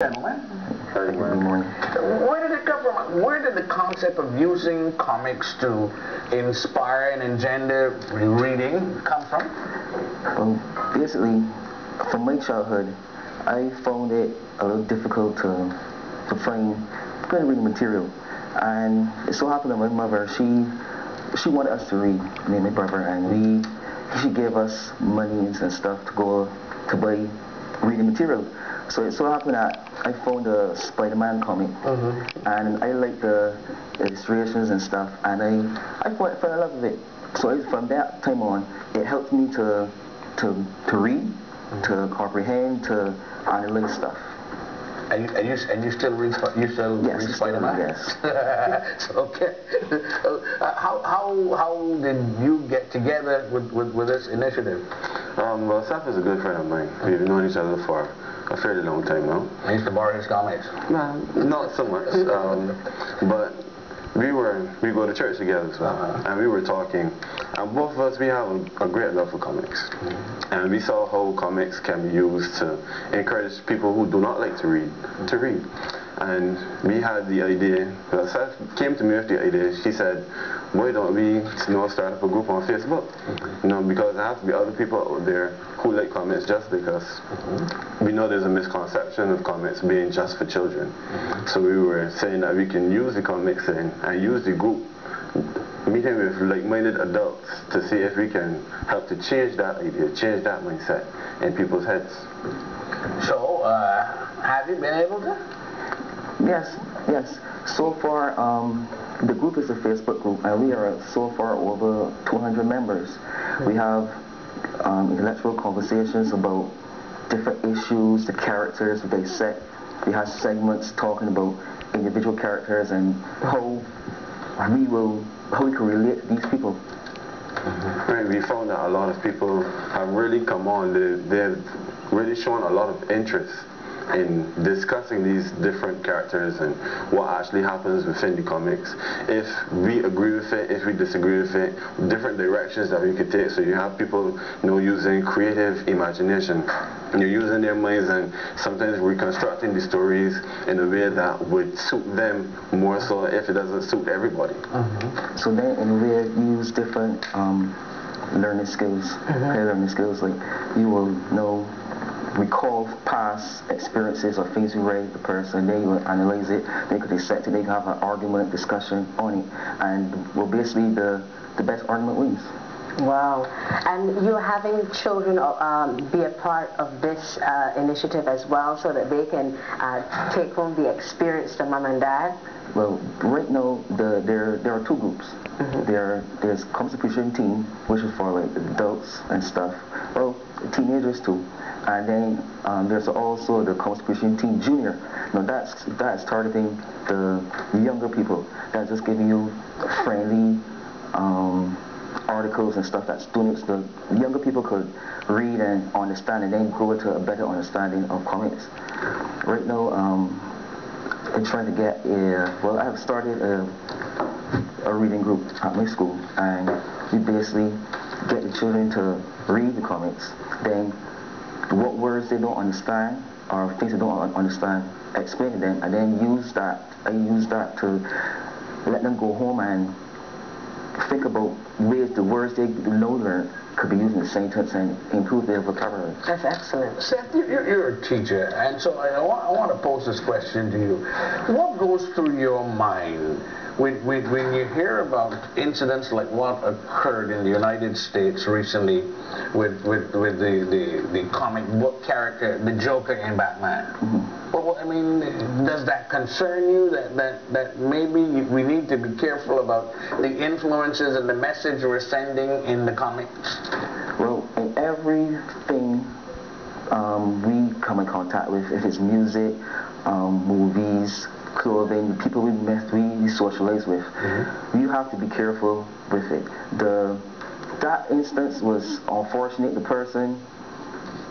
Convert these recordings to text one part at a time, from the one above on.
Gentlemen, Good morning. where did it come from? Where did the concept of using comics to inspire and engender reading come from? Well, basically, from my childhood, I found it a little difficult to find good reading material. And it so happened that my mother, she wanted us to read, me and my brother, and she gave us money and stuff to go to buy reading material. So it so happened that I found a Spider-Man comic, and I liked the illustrations and stuff, and I fell in love with it. So from that time on, it helped me to read, to comprehend, to analyze stuff. And you still read? You still read Spider-Man? Yes. Okay. How did you get together with this initiative? Well, Seth is a good friend of mine. We've known each other for a fairly long time now. I used to borrow his comics. No, not so much. But we go to church together as well, and we were talking, and both of us, we have a great love for comics, and we saw how comics can be used to encourage people who do not like to read, and we had the idea. Well, Seth came to me with the idea. She said, why don't we start up a group on Facebook? Because there have to be other people out there who like comics just like us. We know there's a misconception of comics being just for children. So we were saying that we can use the comics and use the group, meeting with like-minded adults to see if we can help to change that idea, change that mindset in people's heads. So, have you been able to? Yes. So far, the group is a Facebook group, and we are so far over 200 members. We have intellectual conversations about different issues, the characters we dissect. We have segments talking about individual characters and how we can relate to these people. Right, we found that a lot of people have really come on. They've really shown a lot of interest in discussing these different characters and what actually happens within the comics. If we agree with it, if we disagree with it, different directions that we could take. So you have people using creative imagination. You're using their minds and sometimes reconstructing the stories in a way that would suit them more so if it doesn't suit everybody. So then in a way you use different learning skills, learning skills, like you will recall past experiences or things you read the person, then you will analyze it, they could dissect it, they can have an argument, discussion on it, and well, basically the best argument wins. Wow. And you're having children be a part of this initiative as well, so that they can take home the experience to mom and dad? Well, right now there are two groups. There's Comics Appreciation Team, which is for like adults and stuff, well, teenagers too. And then there's also the Comics Appreciation Team Junior. Now that's targeting the younger people. That's just giving you friendly articles and stuff that students, the younger people could read and understand, and then grow to a better understanding of comics. Right now, I'm trying to get I have started a reading group at my school, and we basically get the children to read the comics. Then what words they don't understand or things they don't understand, explain to them, and then I use that to let them go home and think about ways the words they learn could be used in a sentence and improve their vocabulary. That's excellent. Seth, you're a teacher, and so I want to pose this question to you. What goes through your mind when you hear about incidents like what occurred in the United States recently with the comic book character, the Joker in Batman? Well, I mean, does that concern you that maybe we need to be careful about the influences and the message we're sending in the comics? Well, in everything we come in contact with, if it's music, movies, clothing, the people we socialize with, you have to be careful with it. That instance was unfortunate. The person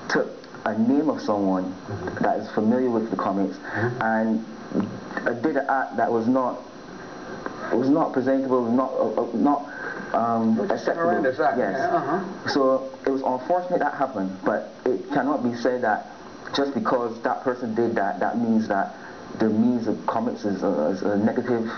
took a name of someone that is familiar with the comics and did an act that was not presentable, not acceptable. Yes. So it was unfortunate that happened, but it cannot be said that just because that person did that, that means that the means of comics is a negative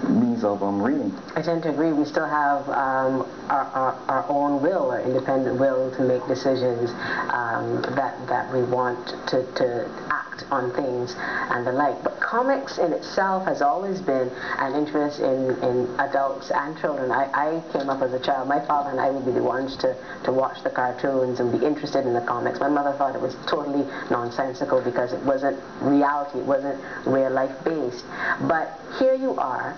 means of reading. I tend to agree. We still have our own will, our independent will to make decisions that we want to act on things and the like. But comics in itself has always been an interest in adults and children. I came up as a child. My father and I would be the ones to watch the cartoons and be interested in the comics. My mother thought it was totally nonsensical because it wasn't reality, it wasn't real life based. But here you are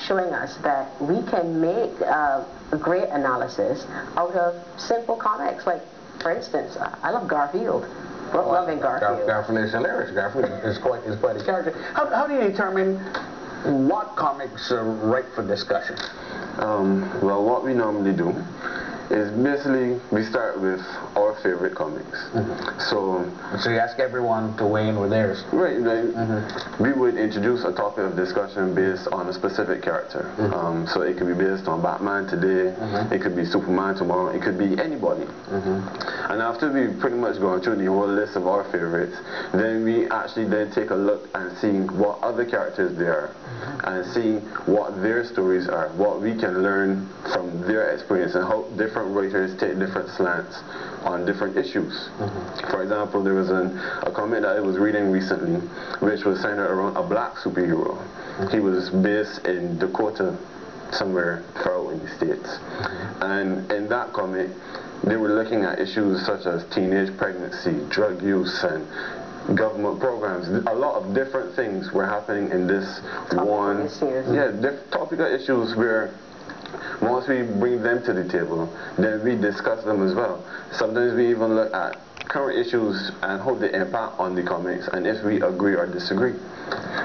showing us that we can make a great analysis out of simple comics. Like, for instance, I love Garfield. Loving Garfield. Garfield is hilarious. Garfield is quite a character. How do you determine what comics are right for discussion? Well, what we normally do is basically we start with our favorite comics. So you ask everyone to weigh in with theirs. Right. We would introduce a topic of discussion based on a specific character. So it could be based on Batman today, it could be Superman tomorrow, it could be anybody. And after we've pretty much gone through the whole list of our favorites, then we actually then take a look and see what other characters there are, and see what their stories are, what we can learn from their experience, and how different writers take different slants on different issues. For example, there was a comic that I was reading recently which was centered around a black superhero. He was based in Dakota, somewhere far out in the States. And in that comic, they were looking at issues such as teenage pregnancy, drug use, and government programs. A lot of different things were happening in this one. Topical issues where once we bring them to the table, then we discuss them as well. Sometimes we even look at current issues and how they impact on the comics, and if we agree or disagree.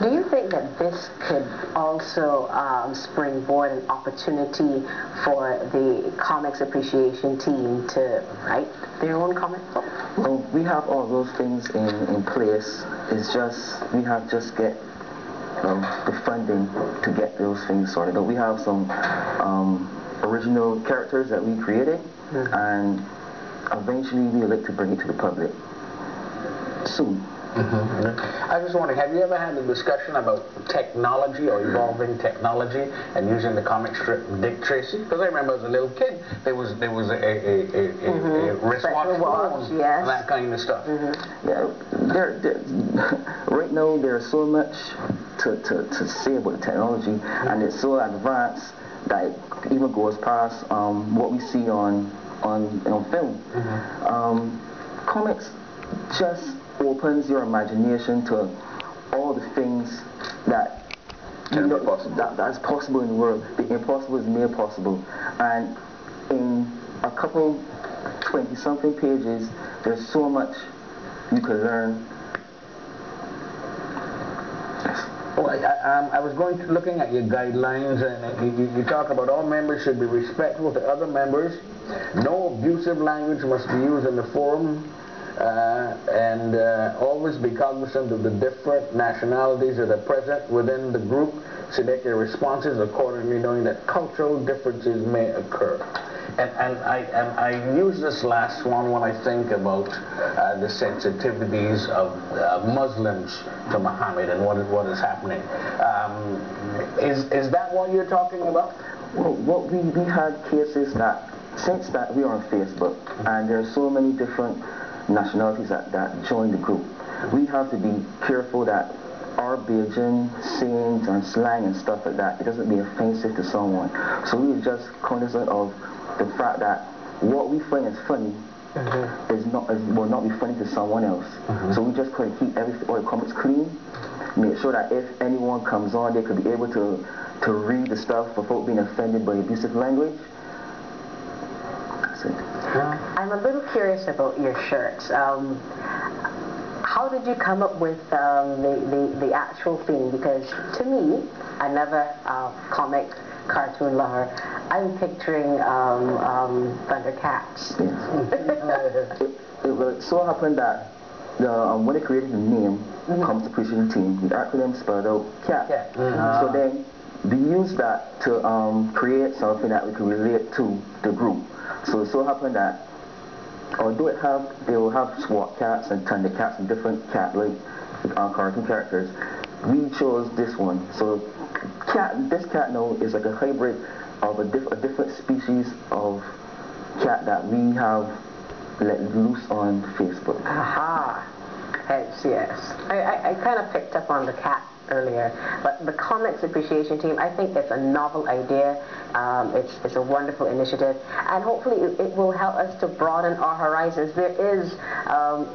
Do you think that this could also springboard an opportunity for the comics appreciation team to write their own comic book? Well, we have all those things in place. It's just we have just get the funding to get those things sorted out. We have some original characters that we created, and eventually we would like to bring it to the public soon. I was wondering, have you ever had a discussion about technology or evolving technology and using the comic strip Dick Tracy? Because I remember as a little kid, there was a wristwatch phone and that kind of stuff. Yeah, right now there's so much to say about the technology, and it's so advanced that it even goes past what we see on film. Comics just opens your imagination to all the things that that's possible in the world. The impossible is made possible, and in a couple 20-something pages, there's so much you could learn. Well, I was looking at your guidelines, and you talk about all members should be respectful to other members. No abusive language must be used in the forum. And always be cognizant of the different nationalities that are present within the group, so make your responses accordingly, knowing that cultural differences may occur. And I use this last one when I think about the sensitivities of Muslims to Muhammad and what is happening. Is that what you're talking about? Well, we had cases that, since that we are on Facebook, and there are so many different nationalities that join the group, we have to be careful that our Bajan sayings and slang and stuff like that, it doesn't be offensive to someone. So we are just cognizant of the fact that what we find is funny will not be funny to someone else. So we just try to keep all the comments clean, make sure that if anyone comes on, they could be able to read the stuff without being offended by abusive language. That's it. I'm a little curious about your shirts. How did you come up with the actual theme? Because to me, another comic cartoon lover, I'm picturing Thundercats. It so happened that when I created the name, Comics Appreciation Team, the acronym spelled out CAT. So then we used that to create something that we could relate to the group. So it so happened that although they will have SWAT cats and Thundercats and different cat-like cartoon characters, we chose this one. So this cat now is like a hybrid of a different species of cat that we have let loose on Facebook. Aha. Yes. I kind of picked up on the cat earlier, but the Comics Appreciation Team, I think it's a novel idea. It's a wonderful initiative, and hopefully it will help us to broaden our horizons. There is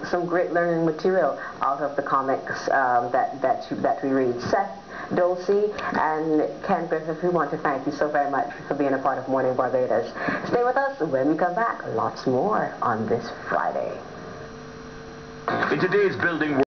some great learning material out of the comics that we read. Seth Dulcie and Ken Griffith, we want to thank you so very much for being a part of Morning Barbados. Stay with us. When we come back, lots more on this Friday. In today's building